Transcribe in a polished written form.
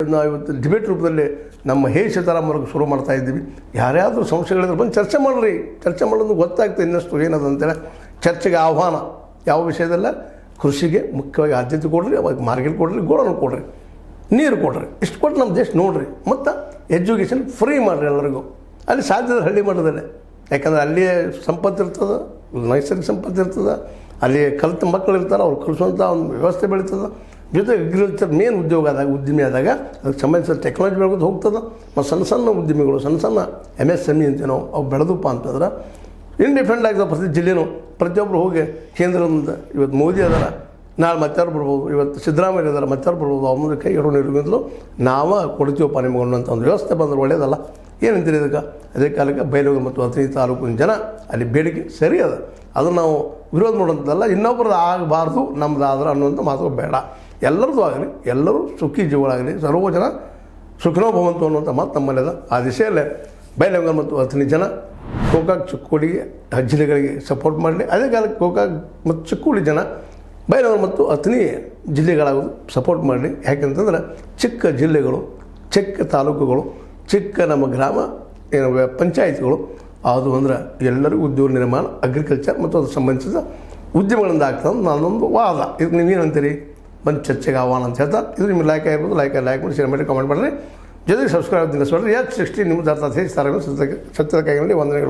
ನಾವು ಇವತ್ತು ಡಿಬೇಟ್ ರೂಪದಲ್ಲಿ ನಮ್ಮ ಹೇಷತರ ಮೂಲಕ ಶುರು ಮಾಡ್ತಾ ಇದ್ದೀವಿ. ಯಾರ್ಯಾದರೂ ಸಂಶಯಗಳಿದ್ರೆ ಬಂದು ಚರ್ಚೆ ಮಾಡಿರಿ. ಚರ್ಚೆ ಮಾಡೋದು ಗೊತ್ತಾಗ್ತದೆ ಇನ್ನಷ್ಟು ಏನದು ಅಂತೇಳಿ. ಚರ್ಚೆಗೆ ಆಹ್ವಾನ ಯಾವ ವಿಷಯದಲ್ಲ, ಕೃಷಿಗೆ ಮುಖ್ಯವಾಗಿ ಆದ್ಯತೆ ಕೊಡ್ರಿ, ಅವಾಗ ಮಾರ್ಕೆಟ್ ಕೊಡ್ರಿ, ಗೋಡನ್ನು ಕೊಡ್ರಿ, ನೀರು ಕೊಡ್ರಿ, ಇಷ್ಟು ಕೊಟ್ಟು ನಮ್ಮ ದೇಶ ನೋಡ್ರಿ. ಮತ್ತು ಎಜುಕೇಷನ್ ಫ್ರೀ ಮಾಡಿರಿ ಎಲ್ಲರಿಗೂ. ಅಲ್ಲಿ ಸಾಧ್ಯದ ಹಳ್ಳಿ ಮಾಡೋದಲ್ಲೇ, ಯಾಕಂದರೆ ಅಲ್ಲಿಯೇ ಸಂಪತ್ತು ಇರ್ತದೆ, ನೈಸರ್ಗಿಕ ಸಂಪತ್ತು ಇರ್ತದೆ, ಅಲ್ಲಿ ಕಲಿತ ಮಕ್ಕಳು ಇರ್ತಾರೆ, ಅವ್ರು ಕಲಿಸುವಂಥ ಒಂದು ವ್ಯವಸ್ಥೆ ಬೆಳೀತದೆ. ಜೊತೆಗೆ ಅಗ್ರಿಕಲ್ಚರ್ ಮೇನ್ ಉದ್ಯೋಗ ಆದಾಗ, ಉದ್ದಿಮೆ ಆದಾಗ ಅದಕ್ಕೆ ಸಂಬಂಧಿಸಿದ ಟೆಕ್ನಾಲಜಿ ಬೆಳೆದು ಹೋಗ್ತದೆ. ಮತ್ತು ಸಣ್ಣ ಸಣ್ಣ ಉದ್ಯಮಿಗಳು, ಸಣ್ಣ ಸಣ್ಣ MSME ಅಂತೀವಿ ನಾವು, ಅವು ಬೆಳೆದಪ್ಪ ಅಂತಂದ್ರೆ ಇಂಡಿಪೆಂಡೆಂಟ್ ಆಗ್ತದೆ. ಪ್ರತಿ ಜಿಲ್ಲೆನೂ ಪ್ರತಿಯೊಬ್ಬರು ಹೋಗಿ ಕೇಂದ್ರದಿಂದ ಇವತ್ತು ಮೋದಿ ಅದಾರ, ನಾಳೆ ಮತ್ತಾರು ಬರ್ಬೋದು, ಇವತ್ತು ಸಿದ್ದರಾಮಯ್ಯ ಇದ್ದಾರೆ, ಮತ್ತಾರು ಬರ್ಬೋದು, ಅವ್ರ ಮುಂದೆ ಕೈ ಹಿಡೋ ನಿರ್ಮಿಂದಲೂ ನಾವು ಕೊಡ್ತೀವಪ್ಪ ನಿಮ್ಗೆ ಅನ್ನೋಂಥ ಒಂದು ವ್ಯವಸ್ಥೆ ಬಂದ್ರೆ ಒಳ್ಳೆಯದಲ್ಲ. ಏನಂತೀರಿ ಇದಕ್ಕೆ? ಅದೇ ಕಾಲಕ್ಕೆ ಬೈಲಹೊಂಗಲ ಮತ್ತು ಅಥಣಿ ತಾಲೂಕಿನ ಜನ ಅಲ್ಲಿ ಬೇಡಿಕೆ ಸರಿ ಅದ, ಅದನ್ನು ನಾವು ವಿರೋಧ ಮಾಡೋಂಥದ್ದಲ್ಲ. ಇನ್ನೊಬ್ಬರದ್ದು ಆಗಬಾರ್ದು, ನಮ್ದು ಆದ್ರೆ ಅನ್ನುವಂಥ ಮಾತು ಬೇಡ. ಎಲ್ಲರದ್ದು ಆಗಲಿ, ಎಲ್ಲರೂ ಸುಖಿ ಜೀವಗಳಾಗಲಿ, ಸರ್ವ ಜನ ಸುಖಿನೋ ಭವಂತು ಅನ್ನುವಂಥ ಮಾತು ನಮ್ಮಲ್ಲಿದೆ. ಆ ದಿಶೆಯಲ್ಲೇ ಬೈಲಹೊಂಗಲ ಮತ್ತು ಅಥಣಿ ಜನ ಗೋಕಾಕ್ ಚಿಕ್ಕೋಡಿಗೆ ಜಿಲ್ಲೆಗಳಿಗೆ ಸಪೋರ್ಟ್ ಮಾಡಲಿ. ಅದೇ ಕಾಲಕ್ಕೆ ಗೋಕಾಕ್ ಮತ್ತು ಚಿಕ್ಕೋಡಿ ಜನ ಬೈಲಹೊಂಗಲ ಮತ್ತು ಅಥಣಿ ಜಿಲ್ಲೆಗಳಾಗೋದು ಸಪೋರ್ಟ್ ಮಾಡಲಿ. ಯಾಕೆಂತಂದ್ರೆ ಚಿಕ್ಕ ಜಿಲ್ಲೆಗಳು, ಚಿಕ್ಕ ತಾಲೂಕುಗಳು, ಚಿಕ್ಕ ನಮ್ಮ ಗ್ರಾಮ ಏನು ಪಂಚಾಯತ್ಗಳು ಅದು ಅಂದ್ರೆ ಎಲ್ಲರಿಗೂ ಉದ್ಯೋಗ ನಿರ್ಮಾಣ, ಅಗ್ರಿಕಲ್ಚರ್ ಮತ್ತು ಅದಕ್ಕೆ ಸಂಬಂಧಿಸಿದ ಉದ್ಯಮಗಳಿಂದ ಆಗ್ತದೆ ಅಂತ ನಾನೊಂದು ವಾದ. ಇದಕ್ಕೆ ನೀವೇನಂತೀರಿ? ಬಂದು ಚರ್ಚೆಗೆ ಆಹ್ವಾನ ಅಂತ ಹೇಳ್ತಾ, ಇದು ನಿಮ್ಗೆ ಲೈಕ್ ಆಗಿರ್ಬೋದು, ಲೈಕ್ ಮಾಡಿ, ಶೇರ್ ಮಾಡಿ, ಕಾಮೆಂಟ್ ಮಾಡಿರಿ. ಜೊತೆಗೆ ಸಬ್ಸ್ಕ್ರೈಬ್ ನಿಲ್ಲಿಸ್ಬೇಡ್ರಿ. H60 ನಿಮ್ಮ ಸತ್ಯದ ಕೈಗಳಲ್ಲಿ ವಂದನೆಗಳು.